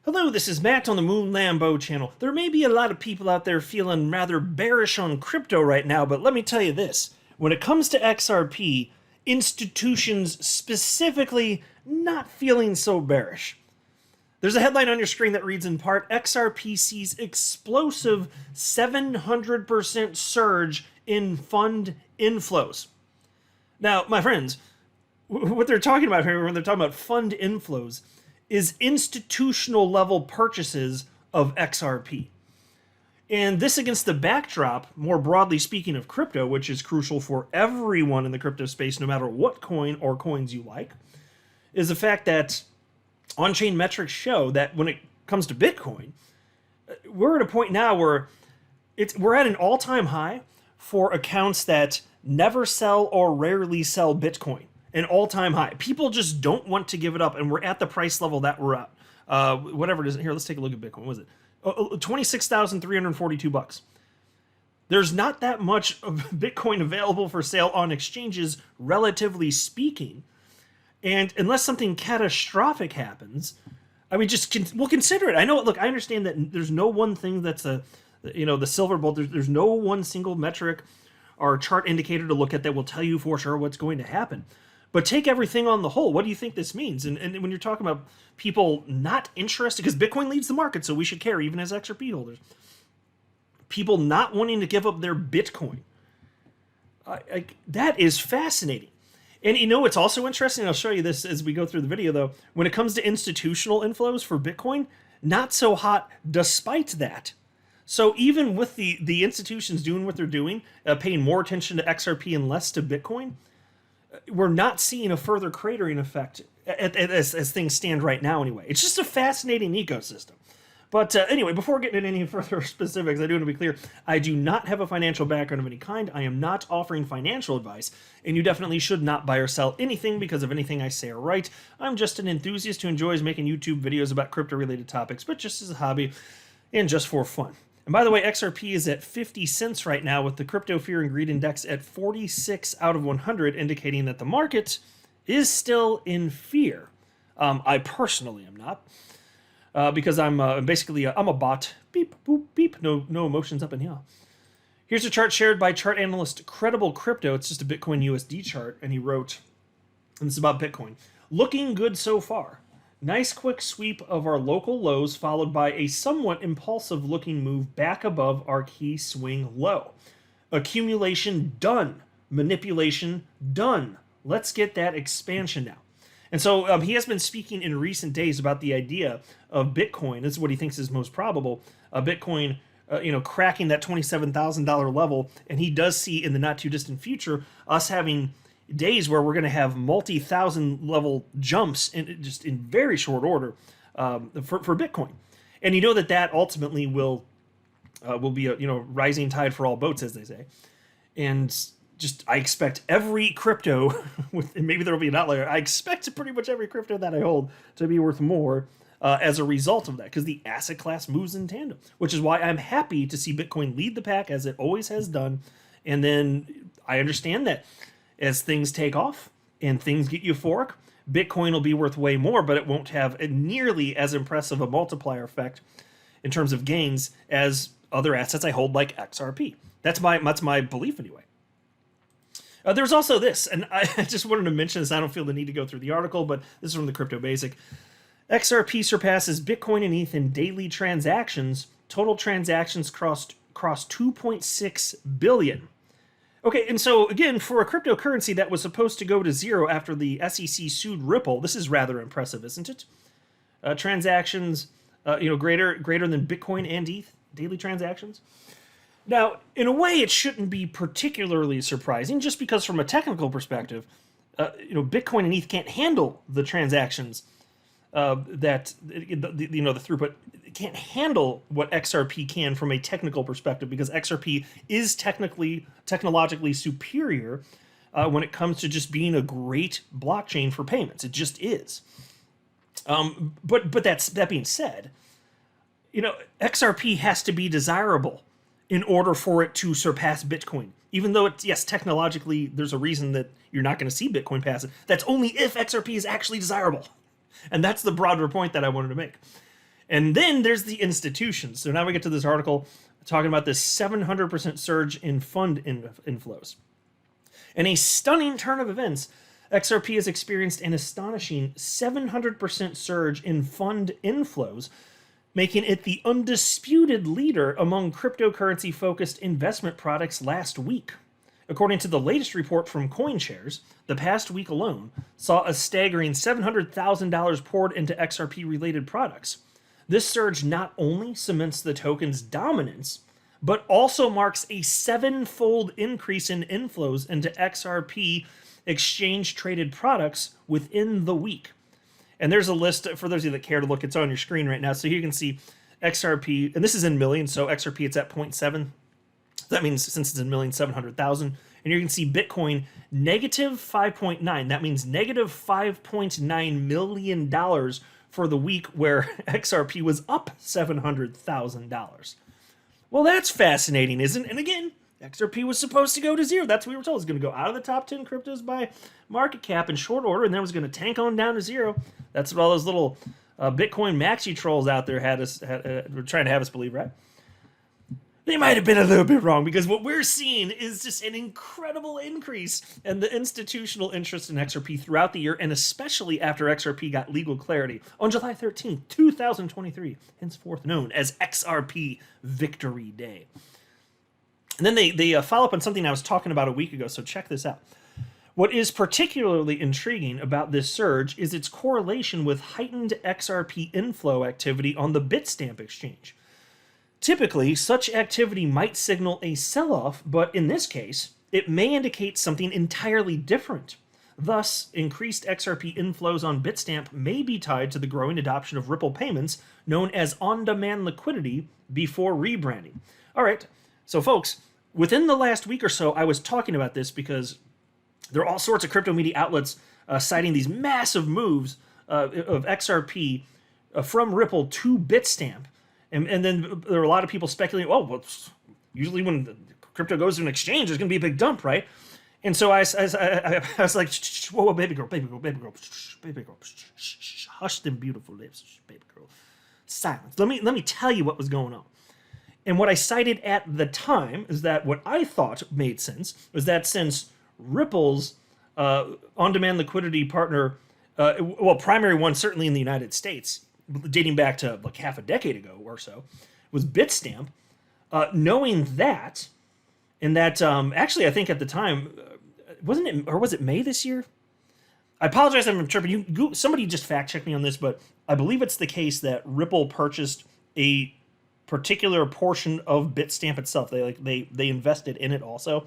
Hello, this is Matt on the Moon Lambo channel. There may be a lot of people out there feeling rather bearish on crypto right now, but let me tell you this. When it comes to XRP, institutions specifically not feeling so bearish. There's a headline on your screen that reads in part, XRP sees explosive 700% surge in fund inflows. Now, my friends, what they're talking about here when they're talking about fund inflows is institutional level purchases of XRP. And this against the backdrop, more broadly speaking, of crypto, which is crucial for everyone in the crypto space, no matter what coin or coins you like, is the fact that on-chain metrics show that when it comes to Bitcoin, we're at a point now where we're at an all-time high for accounts that never sell or rarely sell Bitcoin. An all-time high. People just don't want to give it up, and we're at the price level that we're at. Whatever it is. Here, let's take a look at Bitcoin. What was it? $26,342. There's not that much of Bitcoin available for sale on exchanges, relatively speaking. And unless something catastrophic happens, I mean, we'll consider it. I know. Look, I understand that there's no one thing that's the silver bullet. There's no one single metric or chart indicator to look at that will tell you for sure what's going to happen. But take everything on the whole. What do you think this means? And when you're talking about people not interested, because Bitcoin leads the market, so we should care, even as XRP holders. People not wanting to give up their Bitcoin. That is fascinating. And it's also interesting, I'll show you this as we go through the video though, when it comes to institutional inflows for Bitcoin, not so hot despite that. So even with the institutions doing what they're doing, paying more attention to XRP and less to Bitcoin, we're not seeing a further cratering effect as things stand right now anyway. It's just a fascinating ecosystem. But anyway, before getting into any further specifics, I do want to be clear, I do not have a financial background of any kind. I am not offering financial advice, and you definitely should not buy or sell anything because of anything I say or write. I'm just an enthusiast who enjoys making YouTube videos about crypto-related topics, but just as a hobby and just for fun. And by the way, XRP is at 50 cents right now with the Crypto Fear and Greed Index at 46 out of 100, indicating that the market is still in fear. I personally am not, because I'm basically I'm a bot. Beep, boop, beep. No emotions up in here. Here's a chart shared by chart analyst Credible Crypto. It's just a Bitcoin USD chart, and he wrote, and this is about Bitcoin, looking good so far. Nice quick sweep of our local lows followed by a somewhat impulsive looking move back above our key swing low. Accumulation done. Manipulation done. Let's get that expansion now. And so he has been speaking in recent days about the idea of Bitcoin. This is what he thinks is most probable. Bitcoin, cracking that $27,000 level. And he does see in the not too distant future us having days where we're going to have multi-thousand level jumps in very short order for Bitcoin, and that ultimately will be a rising tide for all boats, as they say. And I expect every crypto, and maybe there will be an outlier. I expect pretty much every crypto that I hold to be worth more as a result of that, because the asset class moves in tandem, which is why I'm happy to see Bitcoin lead the pack as it always has done. And then I understand that as things take off and things get euphoric, Bitcoin will be worth way more, but it won't have nearly as impressive a multiplier effect in terms of gains as other assets I hold like XRP. That's my belief anyway. There's also this, and I just wanted to mention this. I don't feel the need to go through the article, but this is from the Crypto Basic. XRP surpasses Bitcoin and ETH in daily transactions. Total transactions crossed 2.6 billion. Okay, and so again, for a cryptocurrency that was supposed to go to zero after the SEC sued Ripple, this is rather impressive, isn't it? Transactions, greater than Bitcoin and ETH, daily transactions. Now, in a way, it shouldn't be particularly surprising, just because from a technical perspective, Bitcoin and ETH can't handle the transactions the throughput. It can't handle what XRP can from a technical perspective, because XRP is technologically superior when it comes to just being a great blockchain for payments. It just is. But that being said, XRP has to be desirable in order for it to surpass Bitcoin. Even though it's, yes, technologically, there's a reason that you're not going to see Bitcoin pass it. That's only if XRP is actually desirable. And that's the broader point that I wanted to make. And then there's the institutions. So now we get to this article talking about this 700% surge in fund inflows. In a stunning turn of events, XRP has experienced an astonishing 700% surge in fund inflows, making it the undisputed leader among cryptocurrency-focused investment products last week. According to the latest report from CoinShares, the past week alone saw a staggering $700,000 poured into XRP-related products. This surge not only cements the token's dominance, but also marks a 7-fold increase in inflows into XRP exchange-traded products within the week. And there's a list, for those of you that care to look, it's on your screen right now. So here you can see XRP, and this is in millions, so XRP it's at 0.7. That means since it's in millions, 700,000. And you can see Bitcoin negative 5.9. That means negative $5.9 million for the week where XRP was up $700,000. Well, that's fascinating, isn't it? And again, XRP was supposed to go to zero. That's what we were told. It was going to go out of the top 10 cryptos by market cap in short order, and then it was going to tank on down to zero. That's what all those little Bitcoin maxi trolls out there were trying to have us believe, right? They might have been a little bit wrong, because what we're seeing is just an incredible increase in the institutional interest in XRP throughout the year, and especially after XRP got legal clarity on July 13th, 2023, henceforth known as XRP Victory Day. And then they follow up on something I was talking about a week ago, so check this out. What is particularly intriguing about this surge is its correlation with heightened XRP inflow activity on the Bitstamp exchange. Typically, such activity might signal a sell-off, but in this case, it may indicate something entirely different. Thus, increased XRP inflows on Bitstamp may be tied to the growing adoption of Ripple payments, known as on-demand liquidity, before rebranding. All right, so folks, within the last week or so, I was talking about this because there are all sorts of crypto media outlets citing these massive moves of XRP from Ripple to Bitstamp. And then there were a lot of people speculating, well, usually when crypto goes to an exchange, there's going to be a big dump, right? And so I was like, whoa, baby girl, hush them beautiful lips, baby girl. Silence. Let me tell you what was going on. And what I cited at the time is that what I thought made sense was that since Ripple's on-demand liquidity partner, primary one certainly in the United States, dating back to like half a decade ago or so, was Bitstamp. Knowing that, and that actually I think at the time, wasn't it, or was it May this year? I apologize if I'm interpreting. Somebody just fact check me on this, but I believe it's the case that Ripple purchased a particular portion of Bitstamp itself. They invested in it also.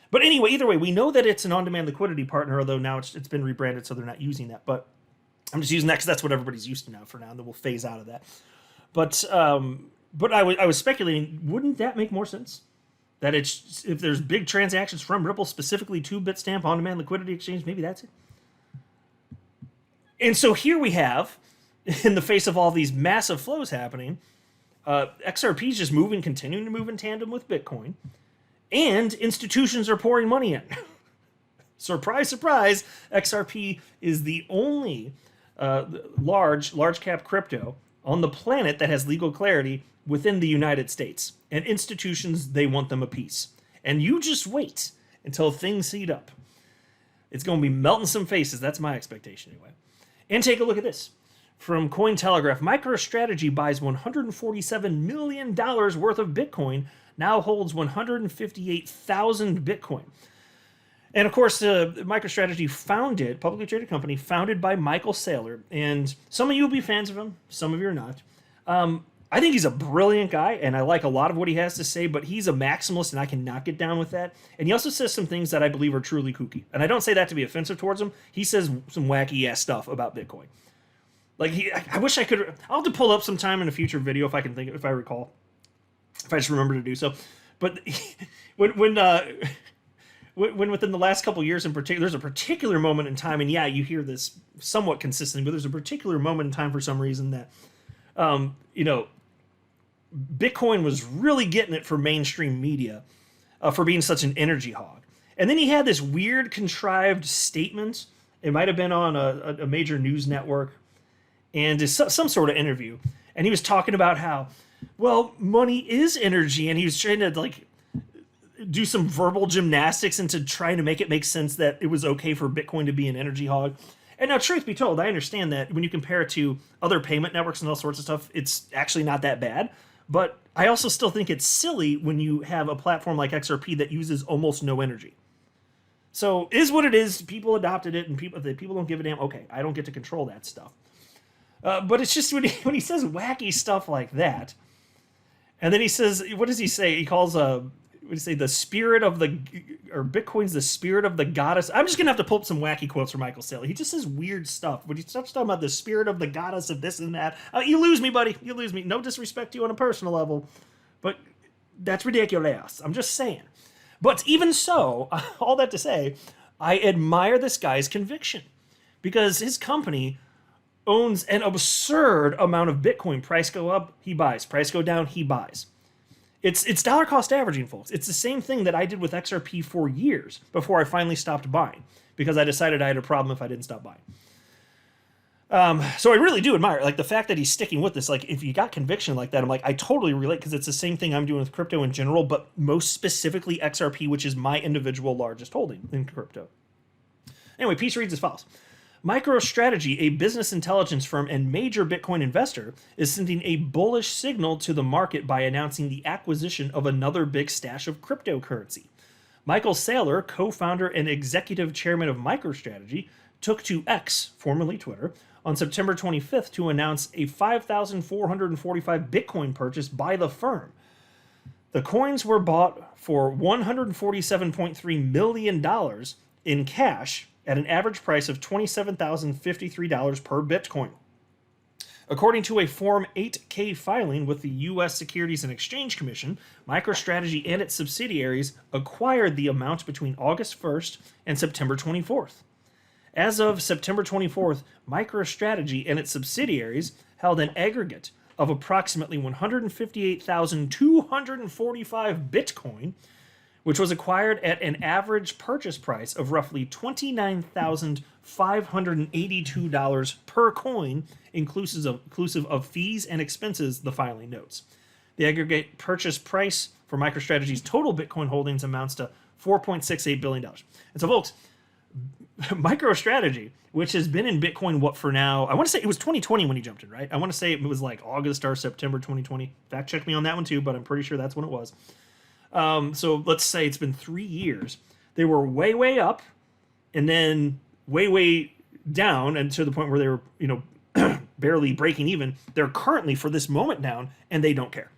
But anyway, either way, we know that it's an on-demand liquidity partner, although now it's been rebranded, so they're not using that. But I'm just using that because that's what everybody's used to now for now, and then we'll phase out of that. But I was speculating, wouldn't that make more sense? That it's, if there's big transactions from Ripple specifically to Bitstamp on-demand liquidity exchange, maybe that's it. And so here we have, in the face of all these massive flows happening, XRP is just continuing to move in tandem with Bitcoin, and institutions are pouring money in. Surprise, surprise, XRP is the only large cap crypto on the planet that has legal clarity within the United States. And institutions, they want them a piece. And you just wait until things heat up. It's going to be melting some faces. That's my expectation anyway. And take a look at this. From Cointelegraph, Microstrategy buys $147 million worth of Bitcoin, now holds 158,000 Bitcoin. And of course, MicroStrategy publicly traded company, founded by Michael Saylor. And some of you will be fans of him, some of you are not. I think he's a brilliant guy, and I like a lot of what he has to say, but he's a maximalist, and I cannot get down with that. And he also says some things that I believe are truly kooky. And I don't say that to be offensive towards him. He says some wacky-ass stuff about Bitcoin. Like, I wish I could... I'll have to pull up sometime in a future video if I recall. If I just remember to do so. But when within the last couple years in particular, there's a particular moment in time, and yeah, you hear this somewhat consistently, but there's a particular moment in time for some reason that, Bitcoin was really getting it for mainstream media for being such an energy hog. And then he had this weird contrived statement. It might have been on a major news network, and some sort of interview. And he was talking about how, well, money is energy, and he was trying to like do some verbal gymnastics into trying to make it make sense that it was okay for Bitcoin to be an energy hog. And now, truth be told, I understand that when you compare it to other payment networks and all sorts of stuff, it's actually not that bad. But I also still think it's silly when you have a platform like XRP that uses almost no energy. So, is what it is. People adopted it, and if people don't give a damn, okay, I don't get to control that stuff. But it's just when he says wacky stuff like that, and then he says, what does he say? He calls what do you say? The spirit of the, or Bitcoin's the spirit of the goddess. I'm just gonna have to pull up some wacky quotes from Michael Saylor. He just says weird stuff. When he starts talking about the spirit of the goddess of this and that, you lose me, buddy. You lose me. No disrespect to you on a personal level, but that's ridiculous. I'm just saying. But even so, all that to say, I admire this guy's conviction because his company owns an absurd amount of Bitcoin. Price go up, he buys. Price go down, he buys. It's dollar cost averaging, folks. It's the same thing that I did with XRP for years before I finally stopped buying because I decided I had a problem if I didn't stop buying. So I really do admire like the fact that he's sticking with this. Like if you got conviction like that, I'm like, I totally relate because it's the same thing I'm doing with crypto in general, but most specifically XRP, which is my individual largest holding in crypto. Anyway, piece reads as follows. Microstrategy, a business intelligence firm and major Bitcoin investor, is sending a bullish signal to the market by announcing the acquisition of another big stash of cryptocurrency. Michael Saylor, co-founder and executive chairman of Microstrategy, took to X, formerly Twitter, on September 25th to announce a 5,445 Bitcoin purchase by the firm. The coins were bought for $147.3 million in cash at an average price of $27,053 per Bitcoin. According to a Form 8K filing with the U.S. Securities and Exchange Commission, MicroStrategy and its subsidiaries acquired the amount between August 1st and September 24th. As of September 24th, MicroStrategy and its subsidiaries held an aggregate of approximately 158,245 Bitcoin, which was acquired at an average purchase price of roughly $29,582 per coin, inclusive of fees and expenses, the filing notes. The aggregate purchase price for MicroStrategy's total Bitcoin holdings amounts to $4.68 billion. And so, folks, MicroStrategy, which has been in Bitcoin, what for now? I want to say it was 2020 when he jumped in, right? I want to say it was like August or September 2020. Fact check me on that one too, but I'm pretty sure that's when it was. So let's say it's been 3 years. They were way, way up, and then way, way down, and to the point where they were, barely breaking even. They're currently, for this moment, down, and they don't care.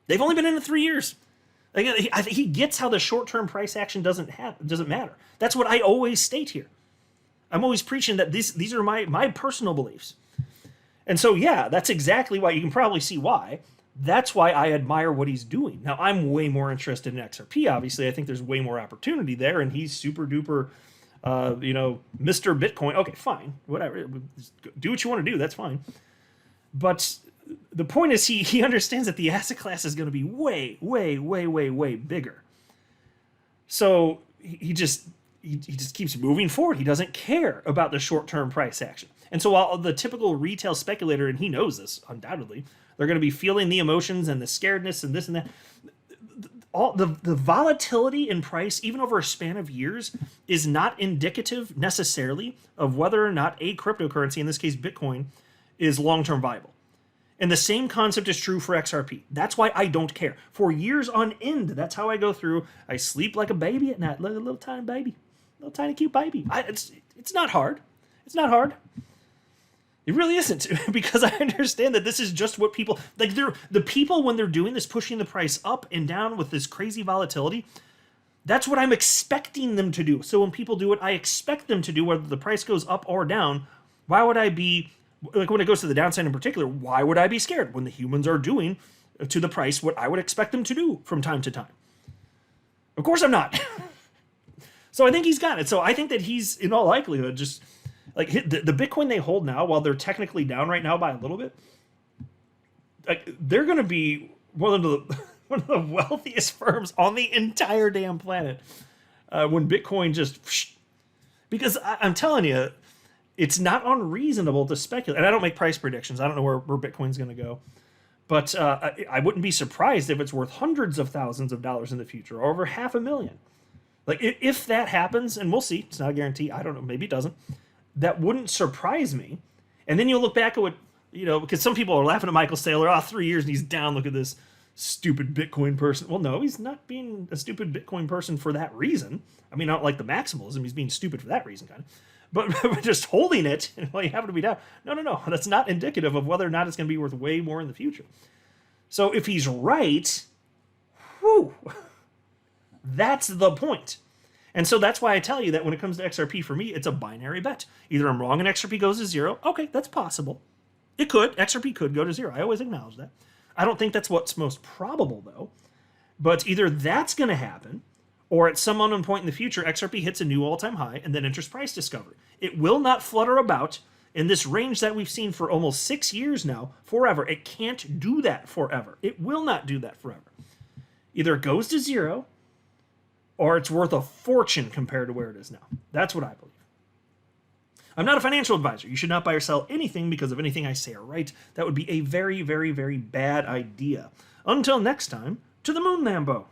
They've only been in it 3 years. Like, he gets how the short-term price action doesn't matter. That's what I always state here. I'm always preaching that these are my personal beliefs. And so, yeah, that's exactly why. You can probably see why. That's why I admire what he's doing. Now, I'm way more interested in XRP, obviously. I think there's way more opportunity there, and he's super duper, Mr. Bitcoin. Okay, fine, whatever. Do what you want to do, that's fine. But the point is he understands that the asset class is going to be way, way, way, way, way bigger. So he just keeps moving forward. He doesn't care about the short-term price action. And so while the typical retail speculator, and he knows this, undoubtedly, they're going to be feeling the emotions and the scaredness and this and that. All the volatility in price, even over a span of years, is not indicative necessarily of whether or not a cryptocurrency, in this case Bitcoin, is long-term viable. And the same concept is true for XRP. That's why I don't care. For years on end, that's how I go through. I sleep like a baby at night, like a little tiny baby, little tiny cute baby. It's not hard. It's not hard. It really isn't, because I understand that this is just what people like. The people, when they're doing this, pushing the price up and down with this crazy volatility. That's what I'm expecting them to do. So when people do it, I expect them to do, whether the price goes up or down. Why would I be like, when it goes to the downside in particular? Why would I be scared when the humans are doing to the price what I would expect them to do from time to time? Of course I'm not. So I think he's got it. So I think that he's, in all likelihood, just like the Bitcoin they hold now, while they're technically down right now by a little bit, like they're going to be one of the wealthiest firms on the entire damn planet when Bitcoin just, because I'm telling you, it's not unreasonable to speculate. And I don't make price predictions. I don't know where Bitcoin's going to go. But I wouldn't be surprised if it's worth hundreds of thousands of dollars in the future, or over $500,000. Like, if that happens, and we'll see, it's not a guarantee, I don't know, maybe it doesn't, that wouldn't surprise me. And then you'll look back at what, because some people are laughing at Michael Saylor, 3 years and he's down, look at this stupid Bitcoin person. Well, no, he's not being a stupid Bitcoin person for that reason. I mean, not like the maximalism, he's being stupid for that reason, kind of. But just holding it, well, you happen to be down. No. That's not indicative of whether or not it's going to be worth way more in the future. So if he's right, whew, that's the point. And so that's why I tell you that when it comes to XRP, for me, it's a binary bet. Either I'm wrong and XRP goes to zero. Okay, that's possible. It could. XRP could go to zero. I always acknowledge that. I don't think that's what's most probable, though. But either that's going to happen, or at some unknown point in the future, XRP hits a new all-time high and then enters price discovery. It will not flutter about in this range that we've seen for almost 6 years now, forever. It can't do that forever. It will not do that forever. Either it goes to zero, or it's worth a fortune compared to where it is now. That's what I believe. I'm not a financial advisor. You should not buy or sell anything because of anything I say or write. That would be a very, very, very bad idea. Until next time, to the moon, Lambo.